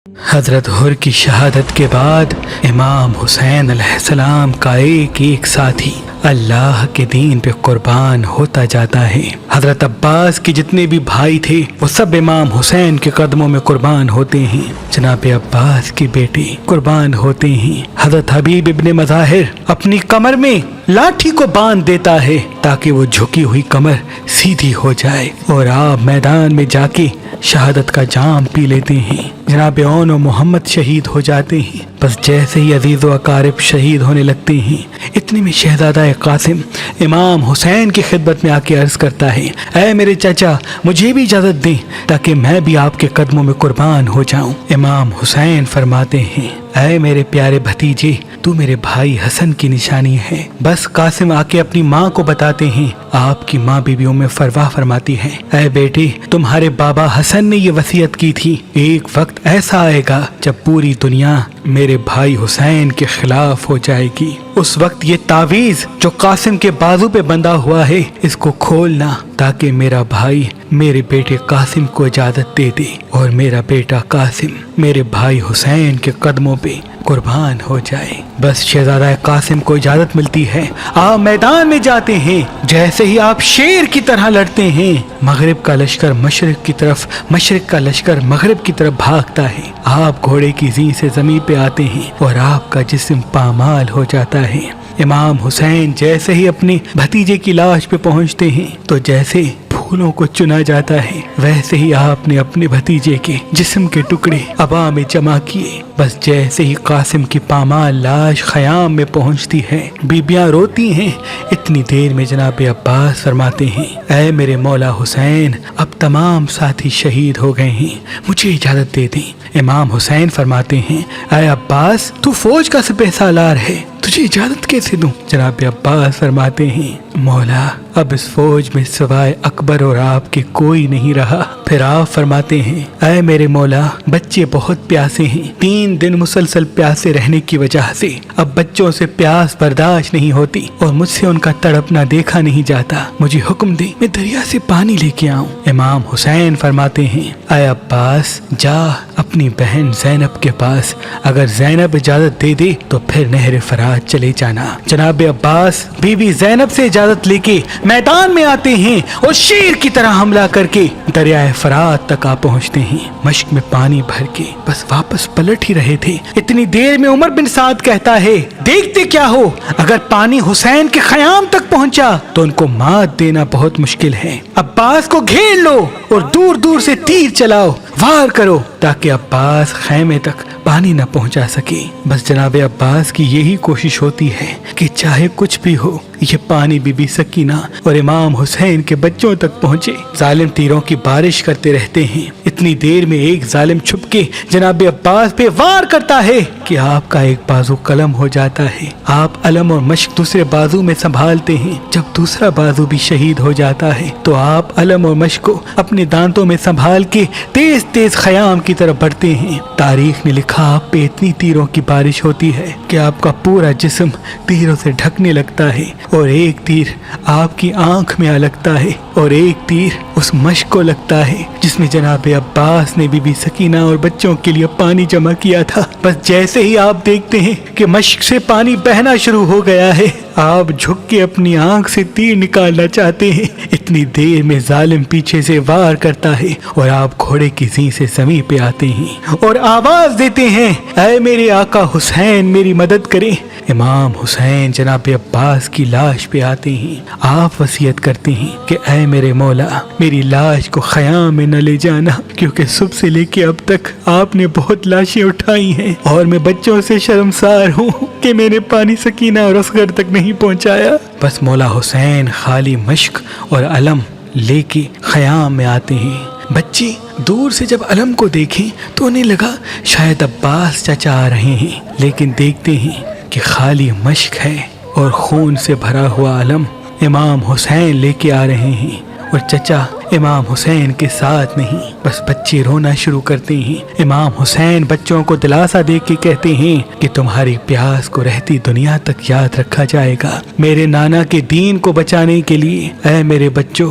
حضرت حر کی شہادت کے بعد امام حسین علیہ السلام کا ایک ایک ساتھی اللہ کے دین پہ قربان ہوتا جاتا ہے۔ حضرت عباس کے جتنے بھی بھائی تھے وہ سب امام حسین کے قدموں میں قربان ہوتے ہیں۔ جناب عباس کے بیٹے قربان ہوتے ہیں۔ حضرت حبیب ابن مظاہر اپنی کمر میں لاٹھی کو باندھ دیتا ہے تاکہ وہ جھکی ہوئی کمر سیدھی ہو جائے، اور آپ میدان میں جا کے شہادت کا جام پی لیتے ہیں۔ جناب اون و محمد شہید ہو جاتے ہیں۔ بس جیسے ہی عزیز و اقارب شہید ہونے لگتے ہیں، اتنے میں شہزادہ قاسم امام حسین کی خدمت میں آ کے عرض کرتا ہے، اے میرے چچا، مجھے بھی اجازت دیں تاکہ میں بھی آپ کے قدموں میں قربان ہو جاؤں۔ امام حسین فرماتے ہیں، اے میرے پیارے بھتیجے، تو میرے بھائی حسن کی نشانی ہے۔ بس قاسم آ کے اپنی ماں کو بتاتے ہیں۔ آپ کی ماں بی بی ام فروا فرماتی ہے، اے بیٹے، تمہارے بابا حسن نے یہ وصیت کی تھی، ایک وقت ایسا آئے گا جب پوری دنیا میرے بھائی حسین کے خلاف ہو جائے گی۔ اس وقت یہ تعویذ جو قاسم کے بازو پہ بندھا ہوا ہے، اس کو کھولنا تاکہ میرا بھائی میرے بیٹے قاسم کو اجازت دے دے اور میرا بیٹا قاسم میرے بھائی حسین کے قدموں پہ قربان ہو جائے۔ بس شہزادہ قاسم کو اجازت ملتی ہے، آپ میدان میں جاتے ہیں۔ جیسے ہی آپ شیر کی طرح لڑتے ہیں، مغرب کا لشکر مشرق کی طرف، مشرق کا لشکر مغرب کی طرف بھاگتا ہے۔ آپ گھوڑے کی زین سے زمین پہ آتے ہیں اور آپ کا جسم پامال ہو جاتا ہے۔ امام حسین جیسے ہی اپنے بھتیجے کی لاش پہ پہنچتے ہیں تو جیسے پھولوں کو چنا جاتا ہے، ویسے ہی آپ نے اپنے بھتیجے کے جسم کے ٹکڑے ابا میں جمع کیے۔ بس جیسے ہی قاسم کی پامال لاش خیام میں پہنچتی ہے، بیبیاں روتی ہیں۔ اتنی دیر میں جناب عباس فرماتے ہیں، اے میرے مولا حسین، اب تمام ساتھی شہید ہو گئے ہیں، مجھے اجازت دے دیں۔ امام حسین فرماتے ہیں، اے عباس، تو فوج کا سپہ سالار ہے، تجھے اجازت کیسے دوں؟ جناب عباس فرماتے ہیں، مولا، اب اس فوج میں سوائے اکبر اور آپ کے کوئی نہیں رہا۔ پھر آپ فرماتے ہیں، اے میرے مولا، بچے بہت پیاسے ہیں، 3 دن مسلسل پیاسے رہنے کی وجہ سے اب بچوں سے پیاس برداشت نہیں ہوتی اور مجھ سے ان کا تڑپنا دیکھا نہیں جاتا، مجھے حکم دے میں دریا سے پانی لے کے آؤں۔ امام حسین فرماتے ہیں، اے عباس، جا اپنی بہن زینب کے پاس، اگر زینب اجازت دے دے تو پھر نہر فرات چلے جانا۔ جناب عباس بی بی زینب سے اجازت لے کے میدان میں آتے ہیں اور شیر کی طرح حملہ کر کے دریائے فرات تک آ پہنچتے ہیں، مشک میں پانی بھر کے بس واپس پلٹ ہی رہے تھے۔ اتنی دیر میں عمر بن سعد کہتا ہے، دیکھتے کیا ہو، اگر پانی حسین کے خیام تک پہنچا تو ان کو مات دینا بہت مشکل ہے۔ عباس کو گھیر لو اور دور دور سے تیر چلاؤ، وار کرو تاکہ عباس خیمے تک پانی نہ پہنچا سکے۔ بس جناب عباس کی یہی کوشش ہوتی ہے کہ چاہے کچھ بھی ہو، یہ پانی بی بی سکینہ اور امام حسین کے بچوں تک پہنچے۔ ظالم تیروں کی بارش کرتے رہتے ہیں۔ اتنی دیر میں ایک ظالم چھپ کے جناب عباس پہ وار کرتا ہے کہ آپ کا ایک بازو قلم ہو جاتا ہے۔ آپ علم اور مشق دوسرے بازو میں سنبھالتے ہیں۔ جب دوسرا بازو بھی شہید ہو جاتا ہے تو آپ علم اور مشق کو اپنے دانتوں میں سنبھال کے تیز تیز خیام کی طرف بڑھتے ہیں۔ تاریخ نے لکھا آپ پہ اتنی تیروں کی بارش ہوتی ہے کہ آپ کا پورا جسم تیروں سے ڈھکنے لگتا ہے، اور ایک تیر آپ کی آنکھ میں آ لگتا ہے اور ایک تیر اس مشق کو لگتا ہے جس میں جناب عباس نے بی بی سکینہ اور بچوں کے لیے پانی جمع کیا تھا۔ بس جیسے ہی آپ دیکھتے ہیں کہ مشق سے پانی بہنا شروع ہو گیا ہے، آپ جھک کے اپنی آنکھ سے تیر نکالنا چاہتے ہیں۔ اتنی دیر میں ظالم پیچھے سے وار کرتا ہے اور آپ گھوڑے کی زین سے زمین پہ آتے ہیں اور آواز دیتے ہیں، اے میرے آقا حسین، میری مدد کریں۔ امام حسین جناب عباس کی لاش پہ آتے ہیں۔ آپ وصیت کرتے ہیں کہ اے میرے مولا، میری لاش کو خیام میں نہ لے جانا، کیونکہ صبح سے لے کے اب تک آپ نے بہت لاشیں اٹھائی ہیں اور میں بچوں سے شرمسار ہوں کہ میں نے پانی سکینہ اور اصغر تک نہیں پہنچایا۔ بس مولا حسین خالی مشق اور علم لے کے خیام میں آتے ہیں۔ بچے دور سے جب علم کو دیکھیں تو انہیں لگا شاید عباس چچا آ رہے ہیں، لیکن دیکھتے ہیں کہ خالی مشق ہے اور خون سے بھرا ہوا علم امام حسین لے کے آ رہے ہیں، اور چچا امام حسین کے ساتھ نہیں۔ بس بچے رونا شروع کرتے ہیں۔ امام حسین بچوں کو دلاسا دے کے کہتے ہیں کہ تمہاری پیاس کو رہتی دنیا تک یاد رکھا جائے گا۔ میرے نانا کے دین کو بچانے کے لیے اے میرے بچوں،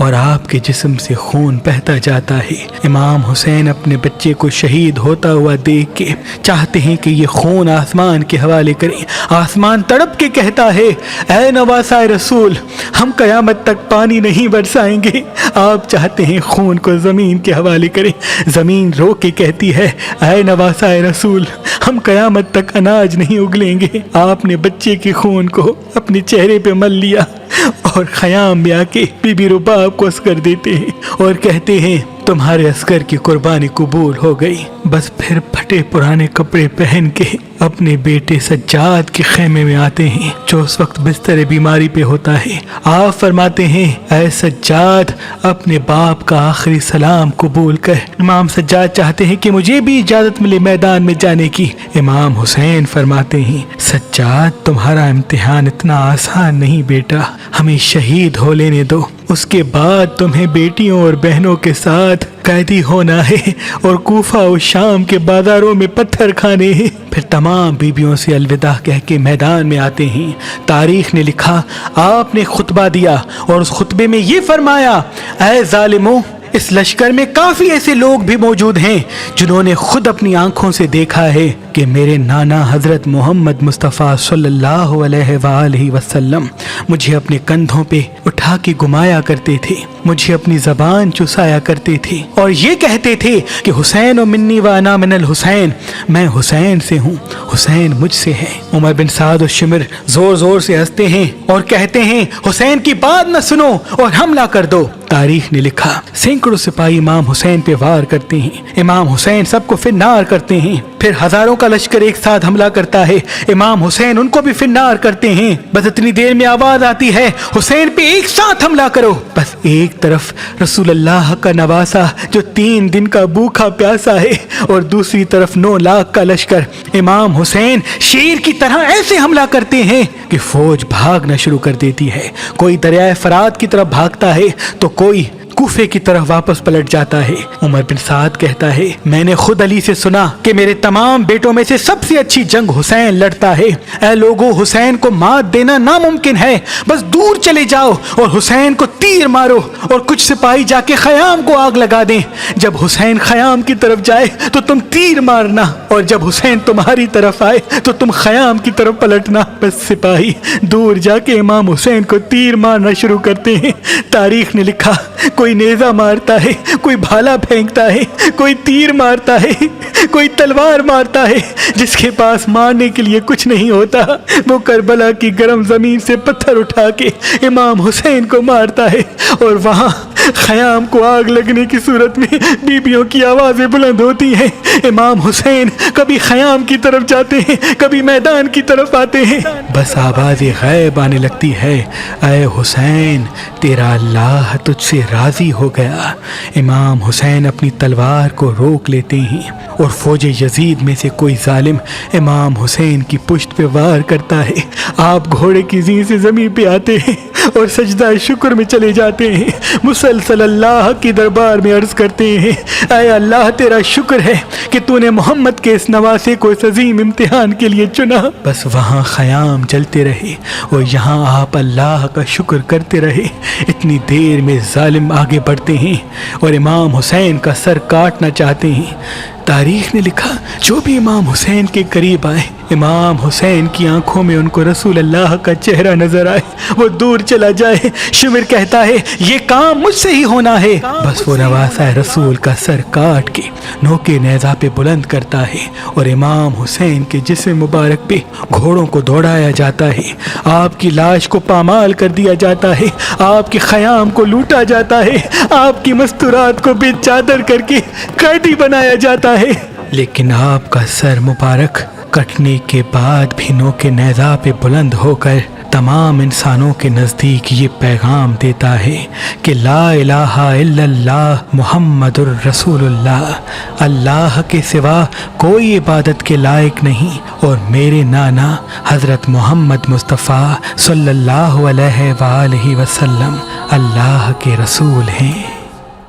اور آپ کے جسم سے خون بہتا جاتا ہے۔ امام حسین اپنے بچے کو شہید ہوتا ہوا دیکھ کے چاہتے ہیں کہ یہ خون آسمان کے حوالے کریں۔ آسمان تڑپ کے کہتا ہے اے نواسہ رسول، ہم قیامت تک پانی نہیں برسائیں گے، آپ چاہتے ہیں خون کو زمین کے حوالے کریں۔ زمین رو کے کہتی ہے اے نواسہ رسول، ہم قیامت تک اناج نہیں اگلیں گے، آپ نے بچے کے خون کو اپنے چہرے پہ مل لیا۔ اور خیام میں آ کے بی بی رباب کو عسکر دیتے ہیں اور کہتے ہیں تمہارے عسکر کی قربانی قبول ہو گئی۔ بس پھر پھٹے پرانے کپڑے پہن کے اپنے بیٹے سجاد کے خیمے میں آتے ہیں جو اس وقت بستر بیماری پہ ہوتا ہے۔ آپ فرماتے ہیں اے سجاد، اپنے باپ کا آخری سلام قبول کر۔ امام سجاد چاہتے ہیں کہ مجھے بھی اجازت ملے میدان میں جانے کی۔ امام حسین فرماتے ہیں سجاد، تمہارا امتحان اتنا آسان نہیں بیٹا، ہمیں شہید ہو لینے دو، اس کے بعد تمہیں بیٹیوں اور بہنوں کے ساتھ قیدی ہونا ہے اور کوفہ و شام کے بازاروں میں پتھر کھانے ہیں۔ پھر تمام بیویوں سے الوداع کہہ کے میدان میں آتے ہیں۔ تاریخ نے لکھا آپ نے خطبہ دیا اور اس خطبے میں یہ فرمایا اے ظالموں، اس لشکر میں کافی ایسے لوگ بھی موجود ہیں جنہوں نے خود اپنی آنکھوں سے دیکھا ہے کہ میرے نانا حضرت محمد مصطفیٰ صلی اللہ علیہ وآلہ وسلم مجھے اپنے کندھوں پہ اٹھا کے گھمایا کرتے تھے، مجھے اپنی زبان چسایا کرتے تھے اور یہ کہتے تھے کہ حسین و منی و انا من الحسین، میں حسین سے ہوں، حسین مجھ سے ہے۔ عمر بن سعد الشمر زور زور سے ہنستے ہیں اور کہتے ہیں حسین کی بات نہ سنو اور حملہ کر دو۔ تاریخ نے لکھا سینکڑوں سپاہی امام حسین پہ وار کرتے ہیں، امام حسین سب کو فنار کرتے ہیں، پھر ہزاروں کا لشکر ایک ساتھ حملہ کرتا ہے، امام حسین ان کو بھی فنار کرتے ہیں۔ بس اتنی دیر میں آواز آتی ہے حسین پہ ایک ساتھ حملہ کرو۔ بس ایک طرف رسول اللہ کا نواسہ جو 3 دن کا بھوکا پیاسا ہے اور دوسری طرف 9 لاکھ کا لشکر، امام حسین شیر کی طرح ایسے حملہ کرتے ہیں کہ فوج بھاگنا شروع کر دیتی ہے۔ کوئی دریائے فرات کی طرف بھاگتا ہے تو کوئی کوفے کی طرف واپس پلٹ جاتا ہے۔ عمر بن سعد کہتا ہے میں نے خود علی سے سنا کہ میرے تمام بیٹوں میں سے سب سے اچھی جنگ حسین لڑتا ہے۔ اے لوگو، حسین کو مات دینا ناممکن ہے، بس دور چلے جاؤ اور حسین کو تیر مارو اور کچھ سپاہی جا کے خیام کو آگ لگا دیں۔ جب حسین خیام کی طرف جائے تو تم تیر مارنا اور جب حسین تمہاری طرف آئے تو تم خیام کی طرف پلٹنا۔ بس سپاہی دور جا کے امام حسین کو تیر مارنا شروع کرتے ہیں۔ تاریخ نے لکھا کوئی نیزہ مارتا ہے، کوئی بھالا پھینکتا ہے، کوئی تیر مارتا ہے، کوئی تلوار مارتا ہے۔ جس کے پاس مارنے کے لیے کچھ نہیں ہوتا وہ کربلا کی گرم زمین سے پتھر اٹھا کے امام حسین کو مارتا ہے اور وہاں خیام کو آگ لگنے کی صورت میں بیبیوں کی آوازیں بلند ہوتی ہیں۔ امام حسین کبھی خیام کی طرف جاتے ہیں، کبھی میدان کی طرف آتے ہیں، بس آواز غیب آنے لگتی ہے اے حسین تیرا اللہ تجھ سے راضی ہو گیا۔ امام حسین اپنی تلوار کو روک لیتے ہیں اور فوج یزید میں سے کوئی ظالم امام حسین کی پشت پہ وار کرتا ہے۔ آپ گھوڑے کی زین سے زمین پہ آتے ہیں اور سجدہ شکر میں چلے جاتے ہیں، مسلسل اللہ کی دربار میں عرض کرتے ہیں اے اللہ تیرا شکر ہے کہ تو نے محمد کے اس نواسے کو اس عظیم امتحان کے لیے چنا۔ بس وہاں خیام جلتے رہے اور یہاں آپ اللہ کا شکر کرتے رہے۔ اتنی دیر میں ظالم آگے بڑھتے ہیں اور امام حسین کا سر کاٹنا چاہتے ہیں۔ تاریخ نے لکھا جو بھی امام حسین کے قریب آئے، امام حسین کی آنکھوں میں ان کو رسول اللہ کا چہرہ نظر آئے، وہ دور چلا جائے۔ شمر کہتا ہے یہ کام مجھ سے ہی ہونا ہے، بس وہ نواسہ رسول کا سر کاٹ کے نوکے نیزہ پہ بلند کرتا ہے اور امام حسین کے جسم مبارک پہ گھوڑوں کو دوڑایا جاتا ہے، آپ کی لاش کو پامال کر دیا جاتا ہے، آپ کے خیام کو لوٹا جاتا ہے، آپ کی مستورات کو بے چادر کر کے قیدی بنایا جاتا ہے۔ لیکن آپ کا سر مبارک کٹنے کے بعد بھی نوکے نیزہ پہ بلند ہو کر تمام انسانوں کے نزدیک یہ پیغام دیتا ہے کہ لا الہ الا اللہ محمد الرسول اللہ، اللہ کے سوا کوئی عبادت کے لائق نہیں اور میرے نانا حضرت محمد مصطفیٰ صلی اللہ علیہ وآلہ وسلم اللہ کے رسول ہیں۔